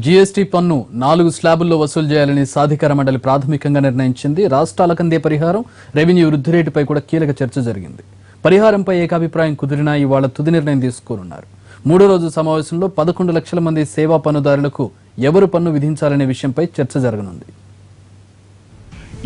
GST పన్ను 4 స్లాబుల్లో వసూలు చేయాలని సాధికార మండలి ప్రాథమికంగా నిర్ణయించింది. రాష్ట్రాలకు అందే పరిహారం, రెవెన్యూ వృద్ధి రేటుపై కూడా కీలక చర్చ జరిగింది. పరిహారంపై ఏకాభిప్రాయం కుదిరినా ఇవాళ తుది నిర్ణయం తీసుకోనున్నారు. మూడో రోజు సమావేశంలో 11 లక్షల మంది సేవా పన్నుదారులకు ఎవరు పన్ను విధించాలనే విషయంపై చర్చ జరగనుంది.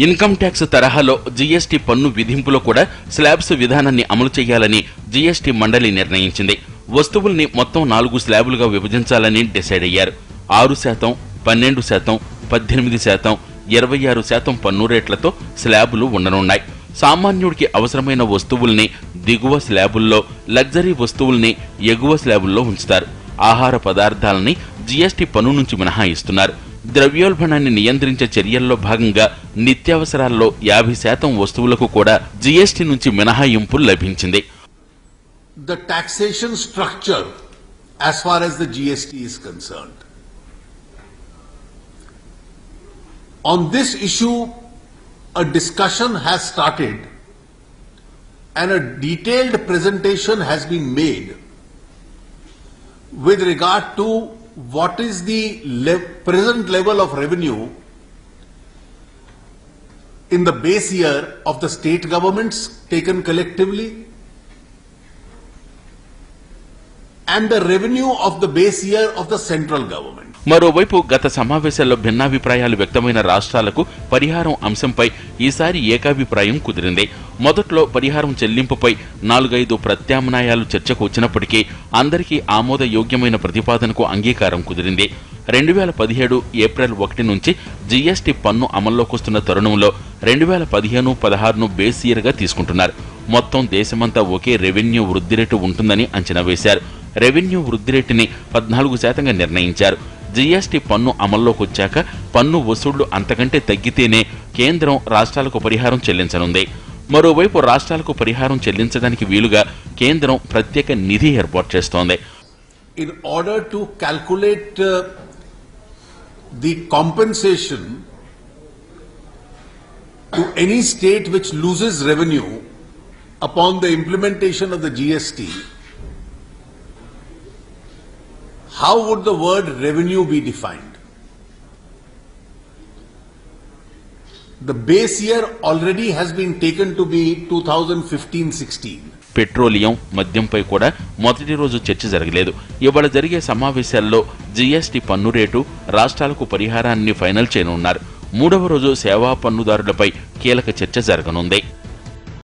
ఇన్కమ్ ట్యాక్స్ తరహాలో జీఎస్టీ పన్ను విధింపులో కూడా స్లాబ్స్ విధానాన్ని అమలు చేయాలని జీఎస్టీ మండలి నిర్ణయించింది. వస్తువుల్ని మొత్తం 4 స్లాబులుగా విభజించాలని డిసైడ్ అయ్యారు. 6%, 12%, 18%, 26% పన్ను రేట్లతో స్లాబులు ఉండనున్నాయి. సామాన్యుడికి అవసరమైన వస్తువుల్ని దిగువ స్లాబుల్లో, లగ్జరీ వస్తువుల్ని ఎగువ స్లాబుల్లో ఉంచుతారు. ఆహార పదార్థాలని జీఎస్టీ పన్ను నుంచి మినహాయిస్తున్నారు. ద్రవ్యోల్బణాన్ని నియంత్రించే చర్యల్లో భాగంగా నిత్యావసరాల్లో 50% వస్తువులకు కూడా జీఎస్టీ నుంచి మినహాయింపు లభించింది. The taxation structure as far as the GST is concerned. On this issue, a discussion has started and a detailed presentation has been made with regard to what is the present level of revenue in the base year of the state governments taken collectively and the revenue of the base year of the central government. మరోవైపు గత సమావేశాల్లో భిన్నాభిప్రాయాలు వ్యక్తమైన రాష్ట్రాలకు పరిహారం అంశంపై ఈసారి ఏకాభిప్రాయం కుదిరింది. మొదట్లో పరిహారం చెల్లింపుపై 4-5 ప్రత్యామ్నాయాలు చర్చకు వచ్చినప్పటికీ అందరికీ ఆమోదయోగ్యమైన ప్రతిపాదనకు అంగీకారం కుదిరింది. 2017 ఏప్రిల్ 1 నుంచి జీఎస్టీ పన్ను అమల్లోకొస్తున్న తరుణంలో 2015-16ను బేస్ ఇయర్గా తీసుకుంటున్నారు. మొత్తం దేశమంతా ఒకే రెవెన్యూ వృద్ధి రేటు ఉంటుందని అంచనా వేశారు. రెవెన్యూ వృద్ధి రేటుని 14% నిర్ణయించారు. జీఎస్టీ పన్ను అమల్లోకొచ్చాక పన్ను వసూళ్లు అంతకంటే తగ్గితేనే కేంద్రం రాష్ట్రాలకు పరిహారం చెల్లించనుంది. మరోవైపు రాష్ట్రాలకు పరిహారం చెల్లించడానికి వీలుగా కేంద్రం ప్రత్యేక నిధి ఏర్పాటు చేస్తోంది. In order to calculate the compensation to any state which loses revenue upon the implementation of the GST, how would the word revenue be defined? The base year already has been taken to be 2015-16. Petroleum, మద్యంపై కూడా మొదటి రోజు చర్చ జరగలేదు. ఇవాళ జరిగే సమావేశాల్లో GST పన్ను rate, రాష్ట్రాలకు పరిహారాన్ని ఫైనల్ చేయనున్నారు. మూడవ రోజు సేవా పన్నుదారులపై కీలక చర్చ జరగనుంది.